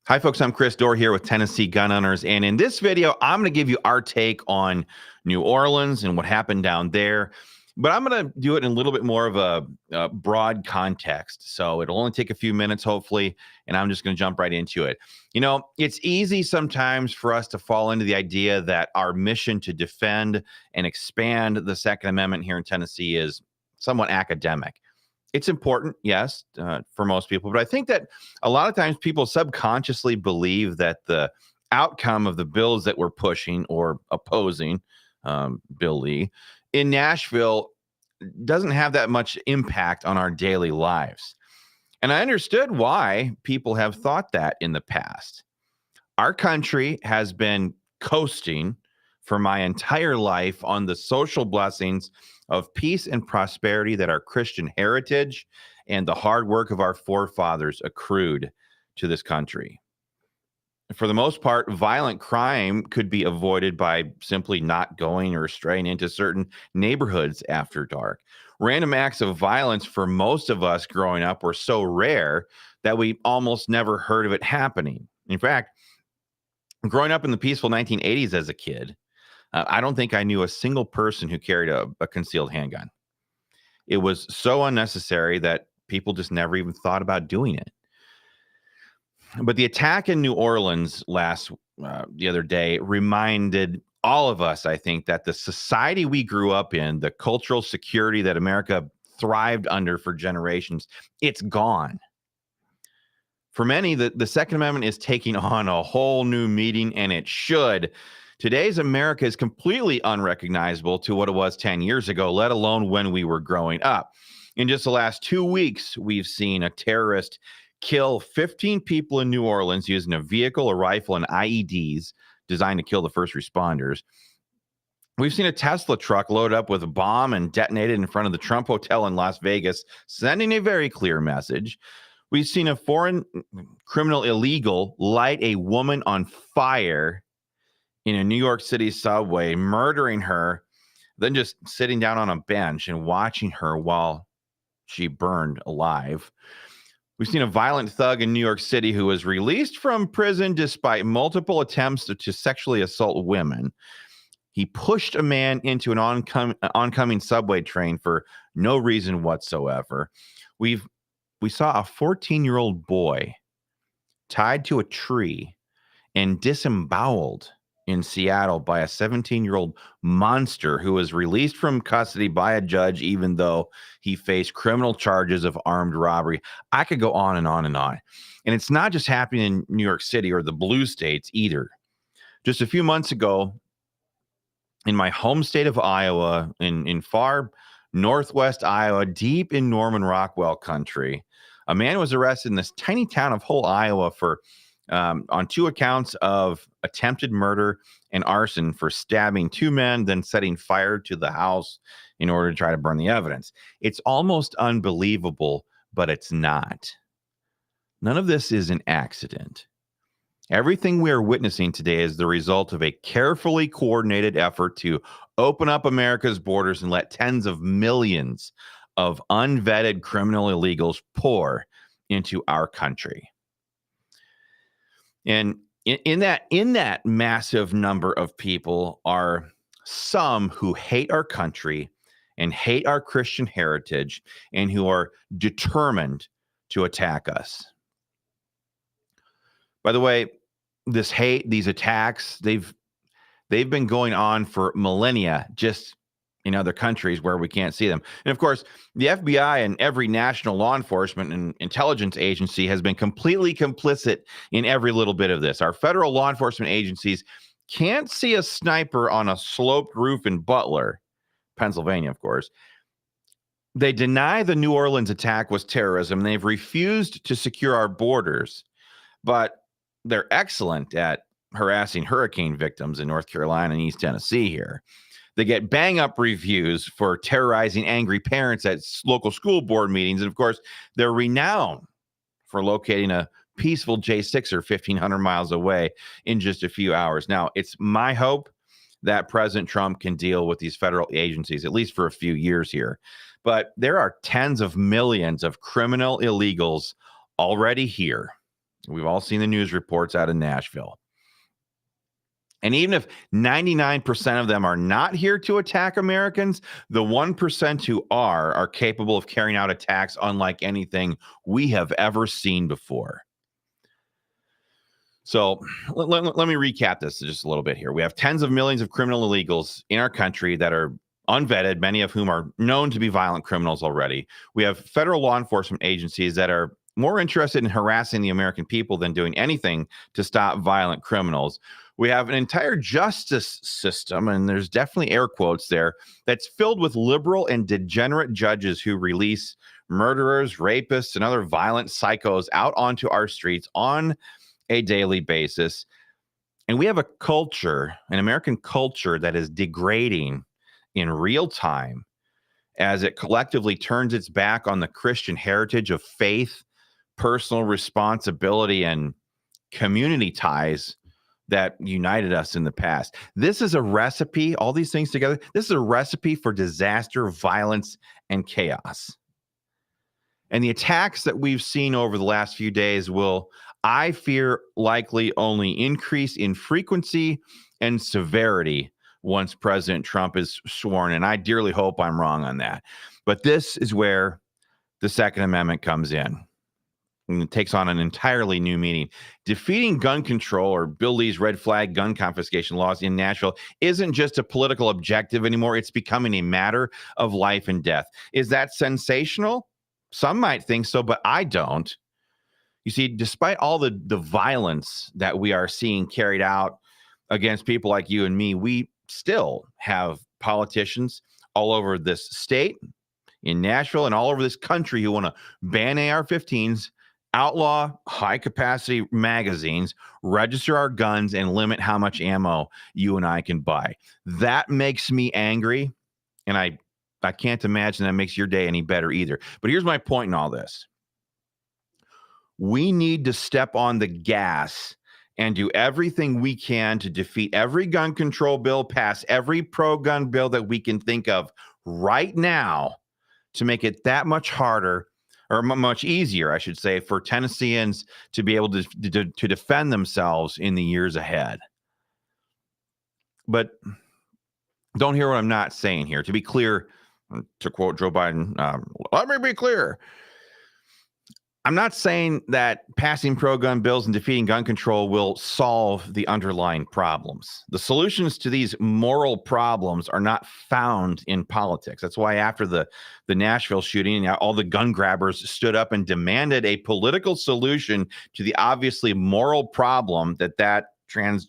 Hi, folks. I'm Chris Dorr here with Tennessee Gun Owners. And in this video, I'm going to give you our take on New Orleans and what happened down there. But I'm going to do it in a little bit more of a broad context. So it'll only take a few minutes, hopefully. And I'm just going to jump right into it. You know, it's easy sometimes for us to fall into the idea that our mission to defend and expand the Second Amendment here in Tennessee is somewhat academic. It's important, yes, for most people. But I think that a lot of times people subconsciously believe that the outcome of the bills that we're pushing or opposing, Bill Lee, in Nashville doesn't have that much impact on our daily lives. And I understood why people have thought that in the past. Our country has been coasting for my entire life on the social blessings of peace and prosperity that our Christian heritage and the hard work of our forefathers accrued to this country. For the most part, violent crime could be avoided by simply not going or straying into certain neighborhoods after dark. Random acts of violence for most of us growing up were so rare that we almost never heard of it happening. In fact, growing up in the peaceful 1980s as a kid, I don't think I knew a single person who carried a concealed handgun. It was so unnecessary that people just never even thought about doing it. But the attack in New Orleans the other day reminded all of us, I think, that the society we grew up in, the cultural security that America thrived under for generations, it's gone. For many, the Second Amendment is taking on a whole new meaning, and it should. Today's America is completely unrecognizable to what it was 10 years ago, let alone when we were growing up. In just the last 2 weeks, we've seen a terrorist kill 15 people in New Orleans using a vehicle, a rifle, and IEDs designed to kill the first responders. We've seen a Tesla truck loaded up with a bomb and detonated in front of the Trump Hotel in Las Vegas, sending a very clear message. We've seen a foreign criminal illegal light a woman on fire in a New York City subway, murdering her, then just sitting down on a bench and watching her while she burned alive. We've seen a violent thug in New York City who was released from prison despite multiple attempts to sexually assault women. He pushed a man into an oncoming subway train for no reason whatsoever. We saw a 14-year-old boy tied to a tree and disemboweled in Seattle by a 17-year-old monster who was released from custody by a judge, even though he faced criminal charges of armed robbery. I could go on and on and on. And it's not just happening in New York City or the blue states either. Just a few months ago, in my home state of Iowa, in far northwest Iowa, deep in Norman Rockwell country, a man was arrested in this tiny town of Hull, Iowa for on 2 accounts of attempted murder and arson for stabbing 2 men, then setting fire to the house in order to try to burn the evidence. It's almost unbelievable, but it's not. None of this is an accident. Everything we are witnessing today is the result of a carefully coordinated effort to open up America's borders and let tens of millions of unvetted criminal illegals pour into our country. And in that massive number of people are some who hate our country and hate our Christian heritage and who are determined to attack us. By the way, this hate, these attacks, they've been going on for millennia, just in other countries where we can't see them. And of course, the FBI and every national law enforcement and intelligence agency has been completely complicit in every little bit of this. Our federal law enforcement agencies can't see a sniper on a sloped roof in Butler, Pennsylvania, of course. They deny the New Orleans attack was terrorism. They've refused to secure our borders, but they're excellent at harassing hurricane victims in North Carolina and East Tennessee here. They get bang-up reviews for terrorizing angry parents at local school board meetings. And, of course, they're renowned for locating a peaceful J6er 1,500 miles away in just a few hours. Now, it's my hope that President Trump can deal with these federal agencies, at least for a few years here. But there are tens of millions of criminal illegals already here. We've all seen the news reports out of Nashville. And even if 99% of them are not here to attack Americans, the 1% who are capable of carrying out attacks unlike anything we have ever seen before. So let me recap this just a little bit here. We have tens of millions of criminal illegals in our country that are unvetted, many of whom are known to be violent criminals already. We have federal law enforcement agencies that are more interested in harassing the American people than doing anything to stop violent criminals. We have an entire justice system, and there's definitely air quotes there, that's filled with liberal and degenerate judges who release murderers, rapists, and other violent psychos out onto our streets on a daily basis. And we have a culture, an American culture, that is degrading in real time as it collectively turns its back on the Christian heritage of faith, personal responsibility, and community ties that united us in the past. This is a recipe, all these things together, this is a recipe for disaster, violence, and chaos. And the attacks that we've seen over the last few days will, I fear, likely only increase in frequency and severity once President Trump is sworn in. I dearly hope I'm wrong on that. But this is where the Second Amendment comes in. And it takes on an entirely new meaning. Defeating gun control, or Bill Lee's red flag gun confiscation laws in Nashville, isn't just a political objective anymore. It's becoming a matter of life and death. Is that sensational? Some might think so, but I don't. You see, despite all the violence that we are seeing carried out against people like you and me, we still have politicians all over this state, in Nashville, and all over this country who want to ban AR-15s, outlaw high-capacity magazines, register our guns, and limit how much ammo you and I can buy. That makes me angry, and I can't imagine that makes your day any better either. But here's my point in all this. We need to step on the gas and do everything we can to defeat every gun control bill, pass every pro-gun bill that we can think of right now to make it that much harder, or much easier, I should say, for Tennesseans to be able to defend themselves in the years ahead. But don't hear what I'm not saying here. To be clear, to quote Joe Biden, let me be clear. I'm not saying that passing pro-gun bills and defeating gun control will solve the underlying problems. The solutions to these moral problems are not found in politics. That's why after the Nashville shooting, all the gun grabbers stood up and demanded a political solution to the obviously moral problem that trans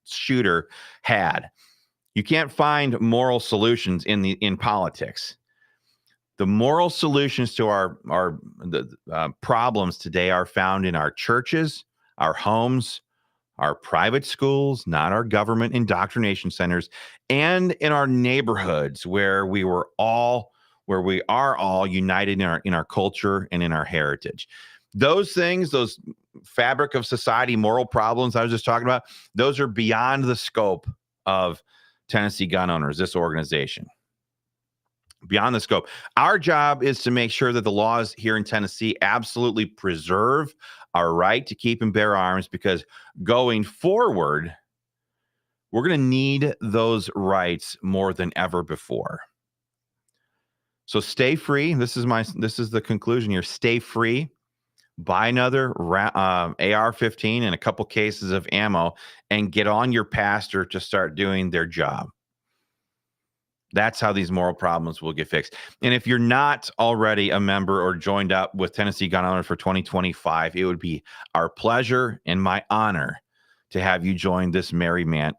shooter had. You can't find moral solutions in politics. The moral solutions to our problems today are found in our churches, our homes, our private schools, not our government indoctrination centers, and in our neighborhoods where we are all united in our culture and in our heritage. Those things, those fabric of society moral problems I was just talking about, those are beyond the scope of Tennessee Gun Owners, this organization. Beyond the scope. Our job is to make sure that the laws here in Tennessee absolutely preserve our right to keep and bear arms, because going forward, we're going to need those rights more than ever before. So stay free. This is the conclusion here. Stay free. Buy another AR-15 and a couple cases of ammo, and get on your pastor to start doing their job. That's how these moral problems will get fixed. And if you're not already a member or joined up with Tennessee Gun Owners for 2025, it would be our pleasure and my honor to have you join this merry band